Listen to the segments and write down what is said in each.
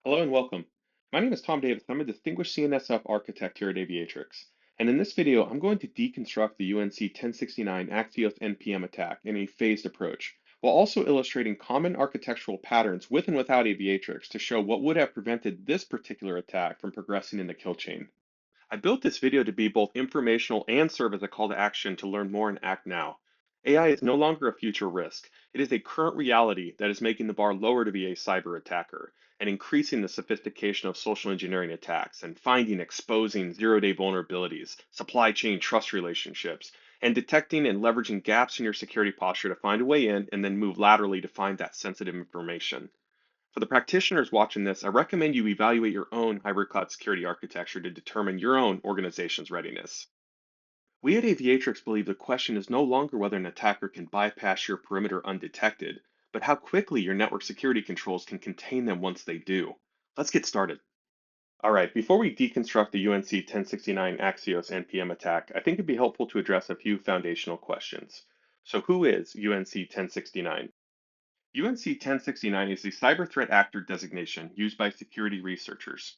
Hello and welcome. My name is Tom Davis. I'm a distinguished CNSF architect here at Aviatrix. And in this video, I'm going to deconstruct the UNC 1069 Axios NPM attack in a phased approach, while also illustrating common architectural patterns with and without Aviatrix to show what would have prevented this particular attack from progressing in the kill chain. I built this video to be both informational and serve as a call to action to learn more and act now. AI is no longer a future risk. It is a current reality that is making the bar lower to be a cyber attacker and increasing the sophistication of social engineering attacks and finding, exposing zero-day vulnerabilities, supply chain trust relationships, and detecting and leveraging gaps in your security posture to find a way in and then move laterally to find that sensitive information. For the practitioners watching this, I recommend you evaluate your own hybrid cloud security architecture to determine your own organization's readiness. We at Aviatrix believe the question is no longer whether an attacker can bypass your perimeter undetected, but how quickly your network security controls can contain them once they do. Let's get started. All right, before we deconstruct the UNC 1069 Axios NPM attack, I think it'd be helpful to address a few foundational questions. So who is UNC 1069? UNC 1069 is the Cyber Threat Actor designation used by security researchers.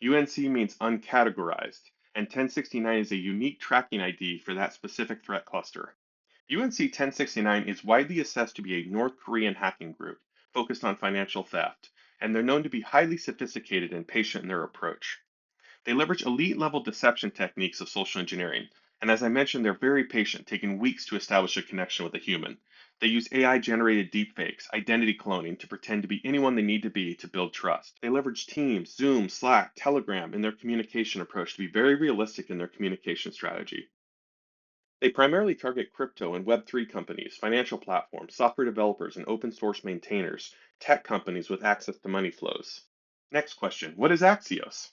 UNC means uncategorized, and 1069 is a unique tracking ID for that specific threat cluster. UNC 1069 is widely assessed to be a North Korean hacking group focused on financial theft, and they're known to be highly sophisticated and patient in their approach. They leverage elite level deception techniques of social engineering, and as I mentioned, they're very patient, taking weeks to establish a connection with a human. They use AI generated deepfakes, identity cloning, to pretend to be anyone they need to be to build trust. They leverage Teams, Zoom, Slack, Telegram in their communication approach to be very realistic in their communication strategy. They primarily target crypto and Web3 companies, financial platforms, software developers, and open source maintainers, tech companies with access to money flows. Next question, what is Axios?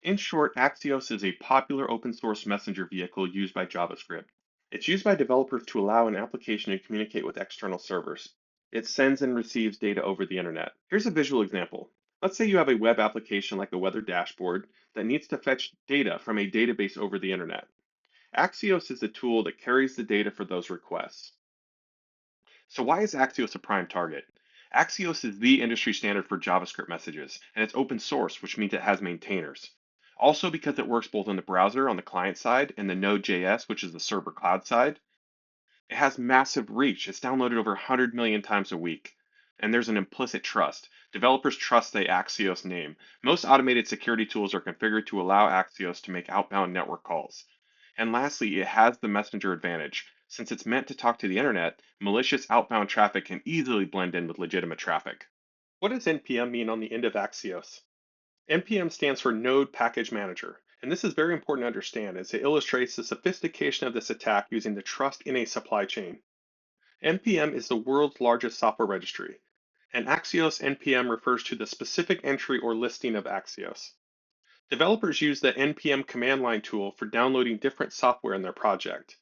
In short, Axios is a popular open source messenger vehicle used by JavaScript. It's used by developers to allow an application to communicate with external servers. It sends and receives data over the internet. Here's a visual example. Let's say you have a web application like a weather dashboard that needs to fetch data from a database over the internet. Axios is the tool that carries the data for those requests. So why is Axios a prime target? Axios is the industry standard for JavaScript messages, and it's open source, which means it has maintainers. Also, because it works both in the browser on the client side and the Node.js, which is the server cloud side, it has massive reach. It's downloaded over 100 million times a week. And there's an implicit trust. Developers trust the Axios name. Most automated security tools are configured to allow Axios to make outbound network calls. And lastly, it has the messenger advantage. Since it's meant to talk to the internet, malicious outbound traffic can easily blend in with legitimate traffic. What does NPM mean on the end of Axios? NPM stands for Node Package Manager, and this is very important to understand as it illustrates the sophistication of this attack using the trust in a supply chain. NPM is the world's largest software registry, and Axios NPM refers to the specific entry or listing of Axios. Developers use the NPM command line tool for downloading different software in their project.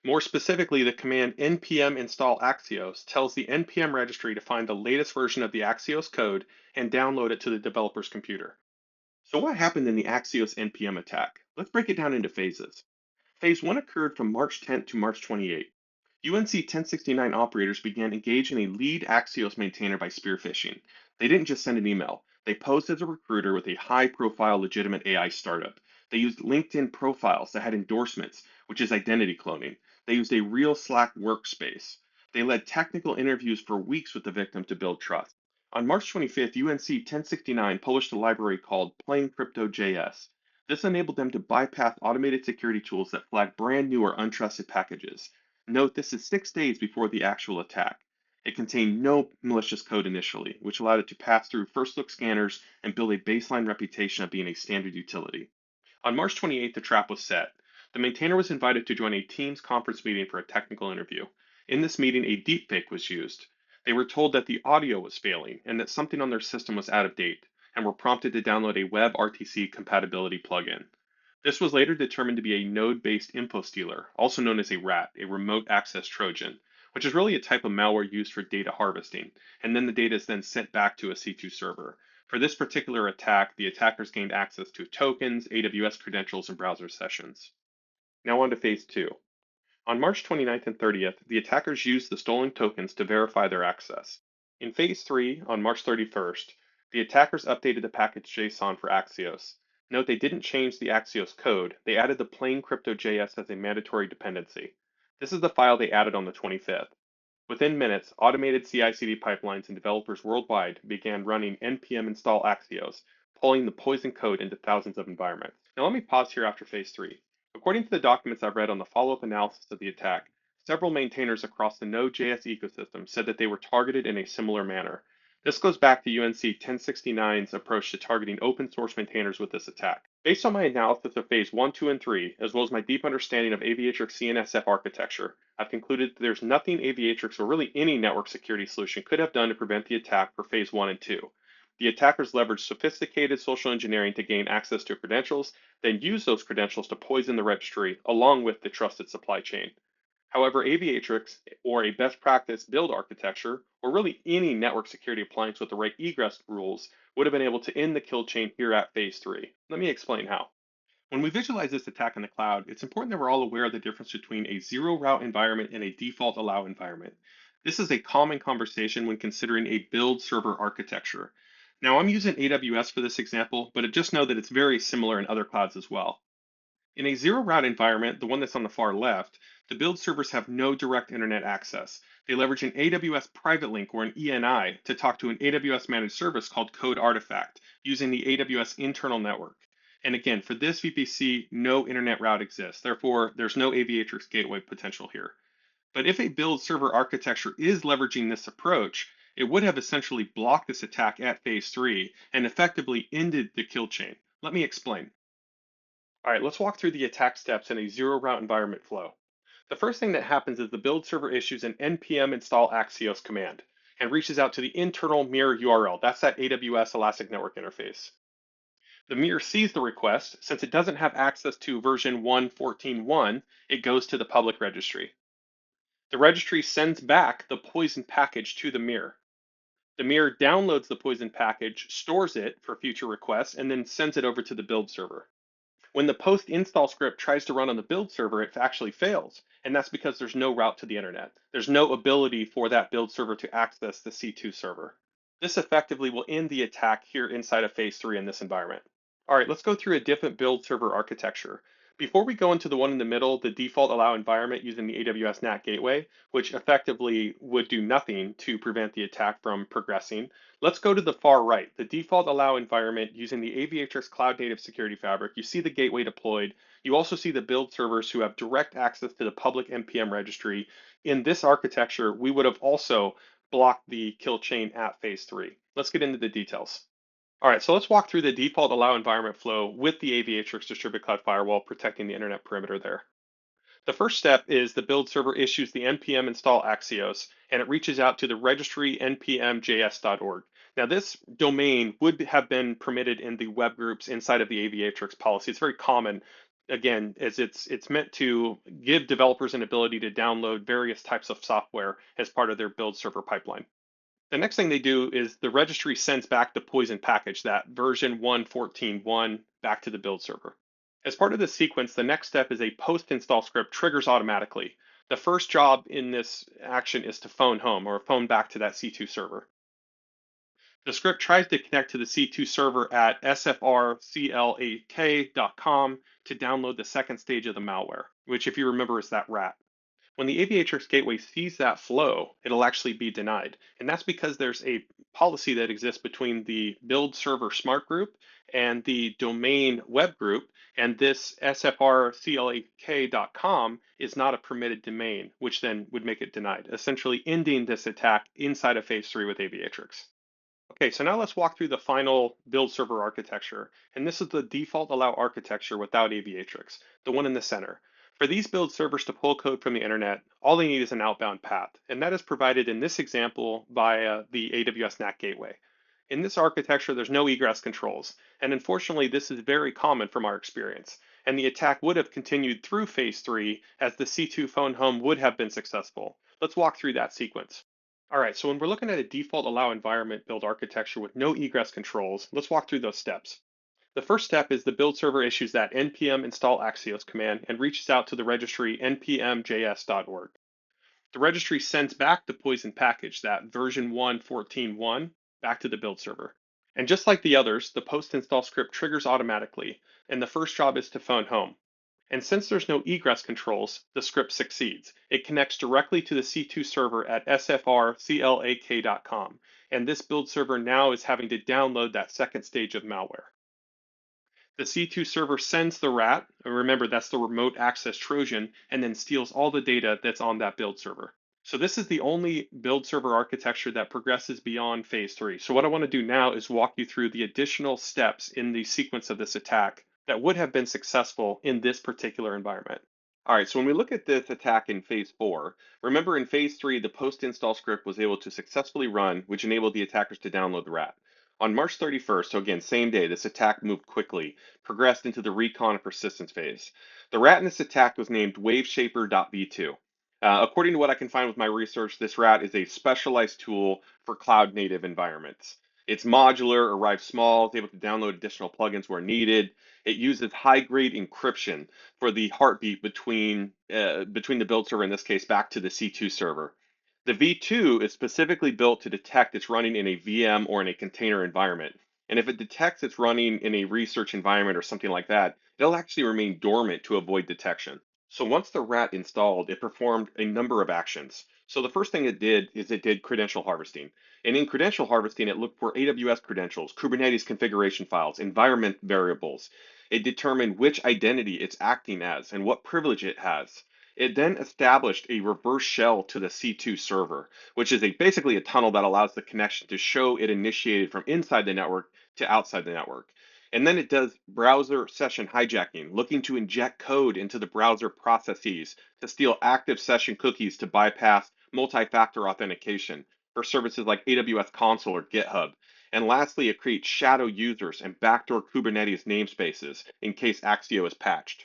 More specifically, the command npm install Axios tells the NPM registry to find the latest version of the Axios code and download it to the developer's computer. So what happened in the Axios NPM attack? Let's break it down into phases. Phase 1 occurred from March 10th to March 28th. UNC 1069 operators began engaging a lead Axios maintainer by spear-phishing. They didn't just send an email. They posed as a recruiter with a high-profile legitimate AI startup. They used LinkedIn profiles that had endorsements, which is identity cloning. They used a real Slack workspace. They led technical interviews for weeks with the victim to build trust. On March 25th, UNC 1069 published a library called Plain Crypto.js. This enabled them to bypass automated security tools that flag brand new or untrusted packages. Note this is 6 days before the actual attack. It contained no malicious code initially, which allowed it to pass through first look scanners and build a baseline reputation of being a standard utility. On March 28th, the trap was set. The maintainer was invited to join a Teams conference meeting for a technical interview. In this meeting, a deepfake was used. They were told that the audio was failing and that something on their system was out of date, and were prompted to download a WebRTC compatibility plugin. This was later determined to be a node-based info stealer, also known as a RAT, a remote access Trojan, which is really a type of malware used for data harvesting, and then the data is then sent back to a C2 server. For this particular attack, the attackers gained access to tokens, AWS credentials, and browser sessions. Now on to phase 2. On March 29th and 30th, the attackers used the stolen tokens to verify their access. In phase 3, on March 31st, The attackers updated the package JSON for Axios. Note they didn't change the Axios code, they added the plain crypto.js as a mandatory dependency. This is the file they added on the 25th. Within minutes, automated CI/CD pipelines and developers worldwide began running npm install Axios, pulling the poison code into thousands of environments. Now let me pause here after phase 3. According to the documents I've read on the follow-up analysis of the attack, several maintainers across the Node.js ecosystem said that they were targeted in a similar manner. This goes back to UNC 1069's approach to targeting open source maintainers with this attack. Based on my analysis of phase 1, 2, and 3, as well as my deep understanding of Aviatrix CNSF architecture, I've concluded that there's nothing Aviatrix or really any network security solution could have done to prevent the attack for phase 1 and 2. The attackers leveraged sophisticated social engineering to gain access to credentials, then use those credentials to poison the registry along with the trusted supply chain. However, Aviatrix, or a best practice build architecture, or really any network security appliance with the right egress rules, would have been able to end the kill chain here at phase 3. Let me explain how. When we visualize this attack in the cloud, it's important that we're all aware of the difference between a zero route environment and a default allow environment. This is a common conversation when considering a build server architecture. Now I'm using AWS for this example, but just know that it's very similar in other clouds as well. In a zero route environment, the one that's on the far left, the build servers have no direct internet access. They leverage an AWS private link or an ENI to talk to an AWS managed service called Code Artifact using the AWS internal network. And again, for this VPC, no internet route exists. Therefore, there's no Aviatrix gateway potential here. But if a build server architecture is leveraging this approach, it would have essentially blocked this attack at phase 3 and effectively ended the kill chain. Let me explain. All right, let's walk through the attack steps in a zero route environment flow. The first thing that happens is the build server issues an npm install Axios command and reaches out to the internal mirror URL. That's that AWS Elastic Network interface. The mirror sees the request. Since it doesn't have access to version 1.14.1, it goes to the public registry. The registry sends back the poison package to the mirror. The mirror downloads the poison package, stores it for future requests, and then sends it over to the build server. When the post install script tries to run on the build server, it actually fails. And that's because there's no route to the internet. There's no ability for that build server to access the C2 server. This effectively will end the attack here inside of phase 3 in this environment. All right, let's go through a different build server architecture. Before we go into the one in the middle, the default allow environment using the AWS NAT gateway, which effectively would do nothing to prevent the attack from progressing, let's go to the far right, the default allow environment using the Aviatrix Cloud Native Security Fabric. You see the gateway deployed. You also see the build servers who have direct access to the public NPM registry. In this architecture, we would have also blocked the kill chain at phase 3. Let's get into the details. All right, so let's walk through the default allow environment flow with the Aviatrix Distributed Cloud Firewall protecting the internet perimeter there. The first step is the build server issues the npm install Axios, and it reaches out to the registry npmjs.org. Now, this domain would have been permitted in the web groups inside of the Aviatrix policy. It's very common, again, as it's meant to give developers an ability to download various types of software as part of their build server pipeline. The next thing they do is the registry sends back the poison package, that version 1.14.1, back to the build server. As part of this sequence, the next step is a post-install script triggers automatically. The first job in this action is to phone home or phone back to that C2 server. The script tries to connect to the C2 server at sfrclak.com to download the second stage of the malware, which if you remember is that rat. When the Aviatrix gateway sees that flow, it'll actually be denied. And that's because there's a policy that exists between the build server smart group and the domain web group. And this sfrclak.com is not a permitted domain, which then would make it denied, essentially ending this attack inside of phase 3 with Aviatrix. Okay, so now let's walk through the final build server architecture. And this is the default allow architecture without Aviatrix, the one in the center. For these build servers to pull code from the internet, all they need is an outbound path, and that is provided in this example via the AWS NAT gateway. In this architecture, there's no egress controls, and unfortunately, this is very common from our experience, and the attack would have continued through phase 3 as the C2 phone home would have been successful. Let's walk through that sequence. All right, so when we're looking at a default allow environment build architecture with no egress controls, let's walk through those steps. The first step is the build server issues that npm install Axios command and reaches out to the registry npmjs.org. The registry sends back the poison package, that version 1.14.1, back to the build server. And just like the others, the post install script triggers automatically, and the first job is to phone home. And since there's no egress controls, the script succeeds. It connects directly to the C2 server at sfrclak.com, and this build server now is having to download that second stage of malware. The C2 server sends the RAT, and remember that's the remote access Trojan, and then steals all the data that's on that build server. So this is the only build server architecture that progresses beyond phase 3. So what I want to do now is walk you through the additional steps in the sequence of this attack that would have been successful in this particular environment. All right, so when we look at this attack in phase 4, remember in phase 3, the post-install script was able to successfully run, which enabled the attackers to download the RAT. On March 31st, so again, same day, this attack moved quickly, progressed into the recon and persistence phase. The RAT in this attack was named WAVESHAPER.v2. According to what I can find with my research, this RAT is a specialized tool for cloud native environments. It's modular, arrives small, is able to download additional plugins where needed. It uses high-grade encryption for the heartbeat between the build server, in this case, back to the C2 server. The V2 is specifically built to detect it's running in a VM or in a container environment. And if it detects it's running in a research environment or something like that, it'll actually remain dormant to avoid detection. So once the RAT installed, it performed a number of actions. So the first thing it did is it did credential harvesting. And in credential harvesting, it looked for AWS credentials, Kubernetes configuration files, environment variables. It determined which identity it's acting as and what privilege it has. It then established a reverse shell to the C2 server, which is basically a tunnel that allows the connection to show it initiated from inside the network to outside the network. And then it does browser session hijacking, looking to inject code into the browser processes to steal active session cookies to bypass multi-factor authentication for services like AWS Console or GitHub. And lastly, it creates shadow users and backdoor Kubernetes namespaces in case Axio is patched.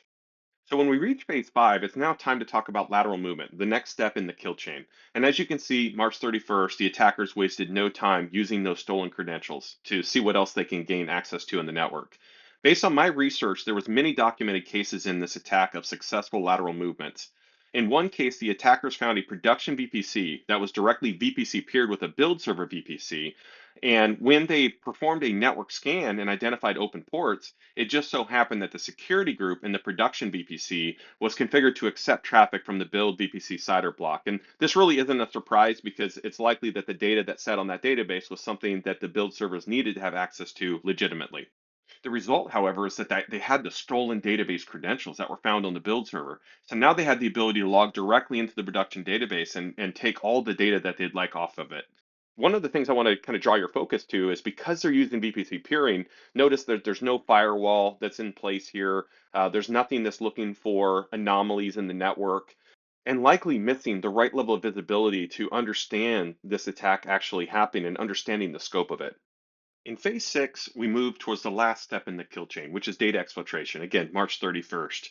So when we reach phase 5, it's now time to talk about lateral movement, the next step in the kill chain. And as you can see, March 31st, the attackers wasted no time using those stolen credentials to see what else they can gain access to in the network. Based on my research, there was many documented cases in this attack of successful lateral movements. In one case, the attackers found a production VPC that was directly VPC peered with a build server VPC. And when they performed a network scan and identified open ports, it just so happened that the security group in the production VPC was configured to accept traffic from the build VPC CIDR block. And this really isn't a surprise because it's likely that the data that sat on that database was something that the build servers needed to have access to legitimately. The result, however, is that they had the stolen database credentials that were found on the build server. So now they had the ability to log directly into the production database and take all the data that they'd like off of it. One of the things I want to kind of draw your focus to is because they're using VPC peering, notice that there's no firewall that's in place here. There's nothing that's looking for anomalies in the network, and likely missing the right level of visibility to understand this attack actually happening and understanding the scope of it. In phase 6, we move towards the last step in the kill chain, which is data exfiltration. Again, March 31st.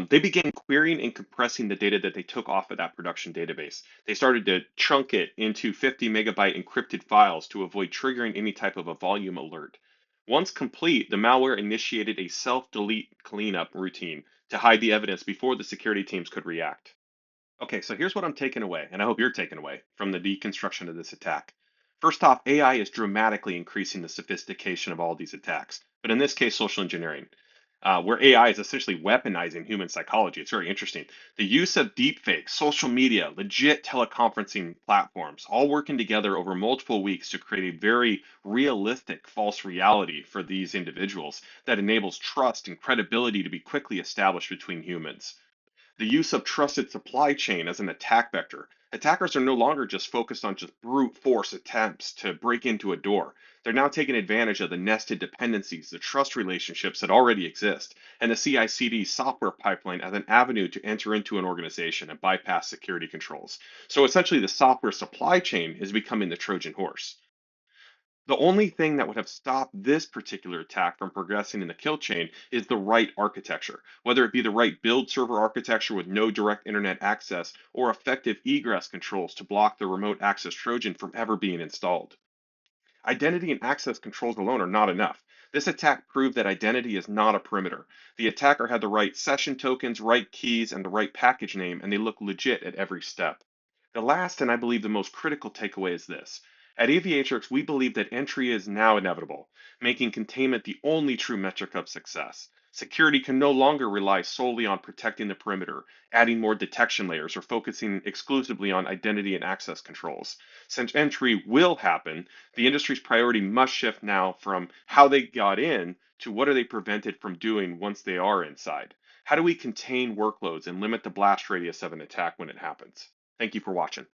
They began querying and compressing the data that they took off of that production database. They started to chunk it into 50 megabyte encrypted files to avoid triggering any type of a volume alert. Once complete, the malware initiated a self-delete cleanup routine to hide the evidence before the security teams could react. Okay, so here's what I'm taking away, and I hope you're taking away from the deconstruction of this attack. First off, AI is dramatically increasing the sophistication of all these attacks, but in this case, social engineering, where AI is essentially weaponizing human psychology. It's very interesting. The use of deepfakes, social media, legit teleconferencing platforms, all working together over multiple weeks to create a very realistic false reality for these individuals that enables trust and credibility to be quickly established between humans. The use of trusted supply chain as an attack vector. Attackers are no longer just focused on just brute force attempts to break into a door. They're now taking advantage of the nested dependencies, the trust relationships that already exist, and the CI/CD software pipeline as an avenue to enter into an organization and bypass security controls. So essentially, the software supply chain is becoming the Trojan horse. The only thing that would have stopped this particular attack from progressing in the kill chain is the right architecture, whether it be the right build server architecture with no direct internet access or effective egress controls to block the remote access Trojan from ever being installed. Identity and access controls alone are not enough. This attack proved that identity is not a perimeter. The attacker had the right session tokens, right keys, and the right package name, and they look legit at every step. The last, and I believe the most critical takeaway is this. At Aviatrix, we believe that entry is now inevitable, making containment the only true metric of success. Security can no longer rely solely on protecting the perimeter, adding more detection layers, or focusing exclusively on identity and access controls. Since entry will happen, the industry's priority must shift now from how they got in to what are they prevented from doing once they are inside. How do we contain workloads and limit the blast radius of an attack when it happens? Thank you for watching.